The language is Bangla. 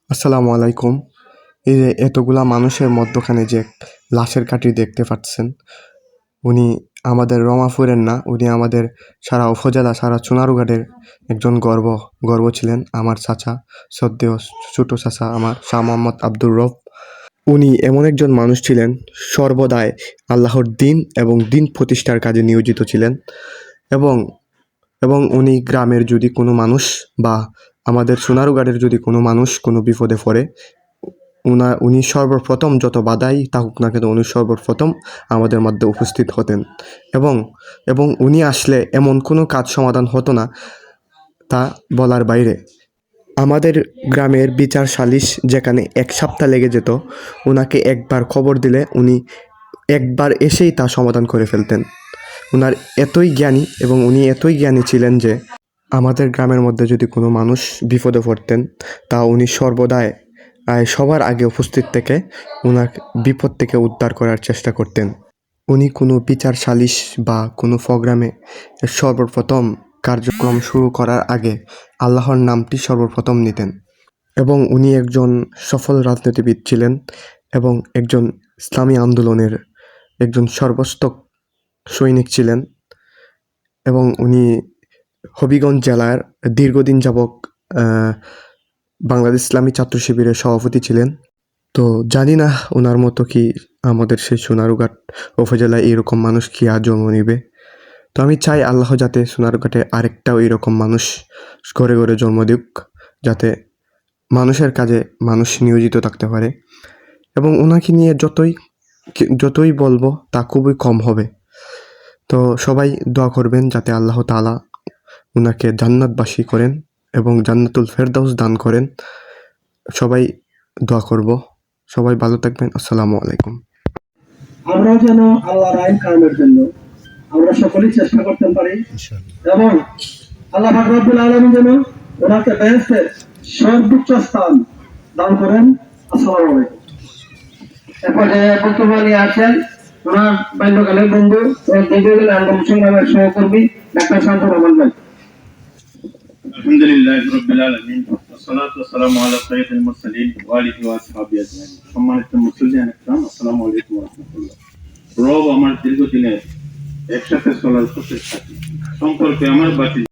আসসালামু আলাইকুম। এই যে এতগুলা মানুষের মধ্যখানে যে লাশের কাঠি দেখতে পাচ্ছেন, উনি আমাদের রমাপুরের না, উনি আমাদের সারা উপজেলা, সারা চুনারুঘাটের একজন গর্ব ছিলেন। আমার চাচা, শ্রদ্ধেয় ছোট চাচা আমার শাহ মোহাম্মদ আব্দুর রব। উনি এমন একজন মানুষ ছিলেন, সর্বদাই আল্লাহর দিন এবং দিন প্রতিষ্ঠার কাজে নিয়োজিত ছিলেন। এবং এবং উনি গ্রামের যদি কোনো মানুষ বা আমাদের সোনারুঘাটের যদি কোনো মানুষ কোনো বিপদে পড়ে, উনি সর্বপ্রথম যত বাধাই থাকুক না কেন, উনি সর্বপ্রথম আমাদের মধ্যে উপস্থিত হতেন। এবং এবং উনি আসলে এমন কোনো কাজ সমাধান হতো না, তা বলার বাইরে। আমাদের গ্রামের বিচার সালিশ যেখানে 1 সপ্তাহ লেগে যেত, ওনাকে একবার খবর দিলে উনি একবার এসেই তা সমাধান করে ফেলতেন। উনার এতই জ্ঞানী এবং উনি এতই জ্ঞানী ছিলেন যে আমাদের গ্রামের মধ্যে যদি কোনো মানুষ বিপদে পড়তেন, তা উনি সর্বদাই সবার আগে উপস্থিত থেকে উনার বিপদ থেকে উদ্ধার করার চেষ্টা করতেন। উনি কোনো বিচার সালিশ বা কোনো প্রোগ্রামে সর্বপ্রথম কার্যক্রম শুরু করার আগে আল্লাহর নামটি সর্বপ্রথম নিতেন। এবং উনি একজন সফল রাজনীতিবিদ ছিলেন এবং একজন ইসলামী আন্দোলনের একজন সর্বস্তক সৈনিক ছিলেন। এবং উনি হবিগঞ্জ জেলার দীর্ঘদিন যাবৎ বাংলাদেশ ইসলামী ছাত্র শিবিরের সভাপতি ছিলেন। তো জানি না ওনার মতো কি আমাদের সেই সোনারুঘাট উপজেলায় এরকম মানুষ কি আর জন্ম নেবে। তো আমি চাই আল্লাহ যাতে সোনারুঘাটে আরেকটাও এরকম মানুষ ঘরে ঘরে জন্ম দিক, যাতে মানুষের কাজে মানুষ নিয়োজিত থাকতে পারে। এবং ওনাকে নিয়ে যতই বলবো তা খুবই কম হবে। তো সবাই দোয়া করবেন যাতে আল্লাহ তাআলা উনাকে জান্নাতবাসী করেন এবং জান্নাতুল ফেরদাউস দান করেন। সবাই দোয়া করব। সবাই ভালো থাকবেন। আসসালামু আলাইকুম। আমরা যেন আল্লাহর আইন কায়েমের জন্য আমরা সকলেই চেষ্টা করতে পারি এবং আল্লাহ পাক রব্বুল আলামিন যেন ওনাকে বেহেশতের সর্বোচ্চ স্থান দান করেন। আসসালামু আলাইকুম। এরপরে বক্তব্য নিয়ে আসেন ওনার বাল্যকালের বন্ধু ও দীর্ঘদিন আন্দোলন সংগ্রামের সহকর্মী ডাক্তার শামসুর রহমান ভাই। আলহামদুলিল্লাহ রাব্বিল আলামিন ওয়াসসালাতু ওয়াসসালামু আলা সাইয়্যিদিল মুরসালিন ওয়া আলিহি ওয়া আসহাবিহি আজমাইন। সম্মানিত মুসলিম একরাম, আসসালামু আলাইকুম ওয়া রাহমাতুল্লাহ। রব আমার দীর্ঘদিনের একসাথে চলার প্রচেষ্টা সম্পর্কে আমার বাতি